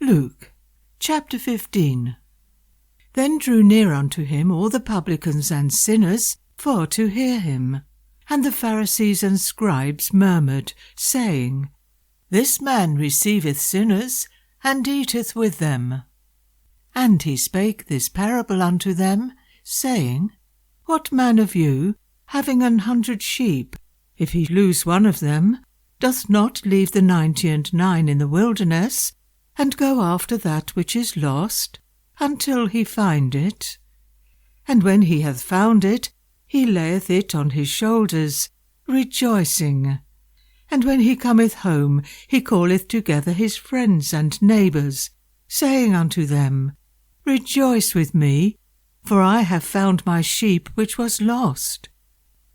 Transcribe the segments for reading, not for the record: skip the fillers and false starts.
Luke, chapter 15. Then drew near unto him all the publicans and sinners for to hear him. And the Pharisees and scribes murmured, saying, This man receiveth sinners, and eateth with them. And he spake this parable unto them, saying, What man of you, having 100 sheep, if he lose one of them, doth not leave the 99 in the wilderness, and go after that which is lost, until he find it? And when he hath found it, he layeth it on his shoulders, rejoicing. And when he cometh home, he calleth together his friends and neighbours, saying unto them, Rejoice with me, for I have found my sheep which was lost.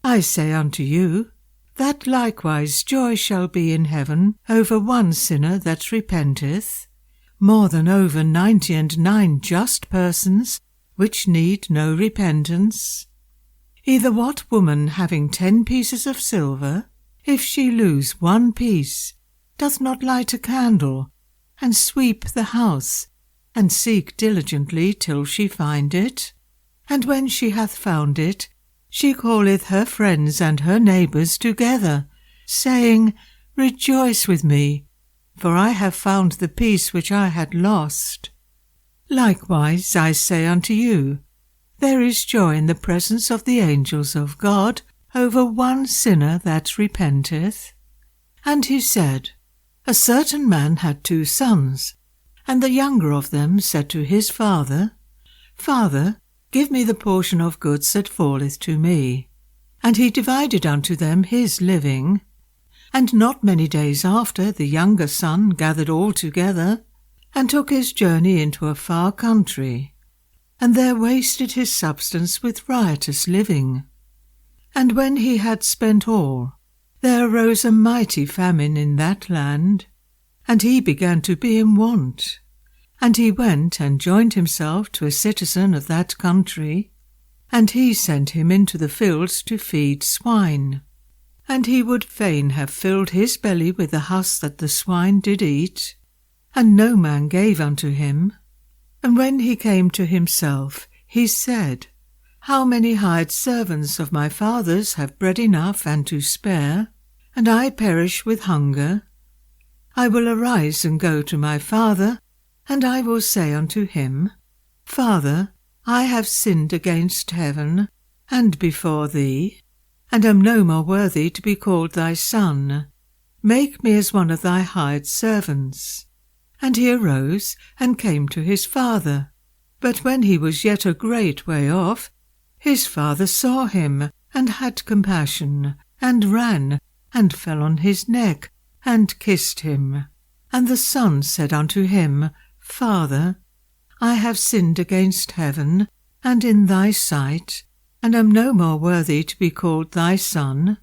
I say unto you, that likewise joy shall be in heaven over one sinner that repenteth, more than over 99 just persons which need no repentance. Either what woman having 10 pieces of silver, if she lose 1 piece, doth not light a candle, and sweep the house, and seek diligently till she find it? And when she hath found it, she calleth her friends and her neighbours together, saying, Rejoice with me, for I have found the piece which I had lost. Likewise I say unto you, there is joy in the presence of the angels of God over one sinner that repenteth. And he said, A certain man had 2 sons, and the younger of them said to his father, Father, give me the portion of goods that falleth to me. And he divided unto them his living. And not many days after the younger son gathered all together, and took his journey into a far country, and there wasted his substance with riotous living. And when he had spent all, there arose a mighty famine in that land, and he began to be in want. And he went and joined himself to a citizen of that country, and he sent him into the fields to feed swine. And he would fain have filled his belly with the husk that the swine did eat, and no man gave unto him. And when he came to himself, he said, How many hired servants of my father's have bread enough and to spare, and I perish with hunger? I will arise and go to my father, and I will say unto him, Father, I have sinned against heaven, and before thee, and am no more worthy to be called thy son. Make me as one of thy hired servants. And he arose and came to his father. But when he was yet a great way off, his father saw him, and had compassion, and ran, and fell on his neck, and kissed him. And the son said unto him, Father, I have sinned against heaven, and in thy sight, and am no more worthy to be called thy son.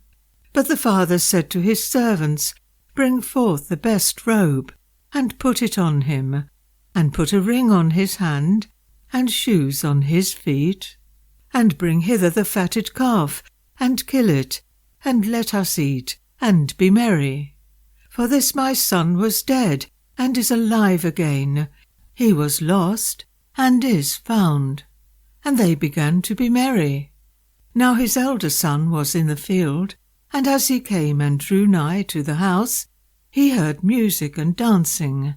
But the father said to his servants, Bring forth the best robe, and put it on him, and put a ring on his hand, and shoes on his feet. And bring hither the fatted calf, and kill it, and let us eat, and be merry. For this my son was dead, and is alive again. He was lost, and is found. And they began to be merry. Now his elder son was in the field, and as he came and drew nigh to the house, he heard music and dancing.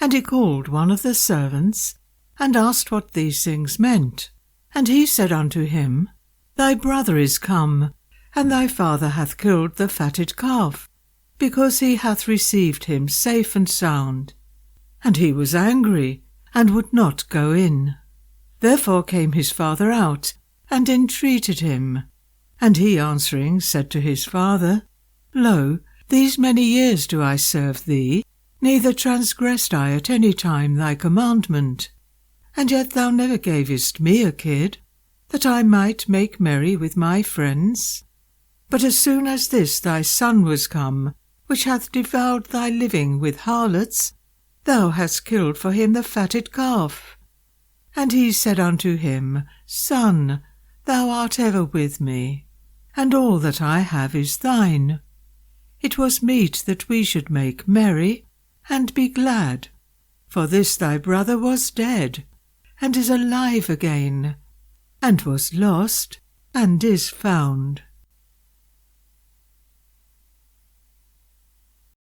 And he called one of the servants, and asked what these things meant. And he said unto him, Thy brother is come, and thy father hath killed the fatted calf, because he hath received him safe and sound. And he was angry, and would not go in. Therefore came his father out, and entreated him. And he answering said to his father, Lo, these many years do I serve thee, neither transgressed I at any time thy commandment. And yet thou never gavest me a kid, that I might make merry with my friends. But as soon as this thy son was come, which hath devoured thy living with harlots, thou hast killed for him the fatted calf. And he said unto him, Son, thou art ever with me, and all that I have is thine. It was meet that we should make merry, and be glad. For this thy brother was dead, and is alive again, and was lost, and is found.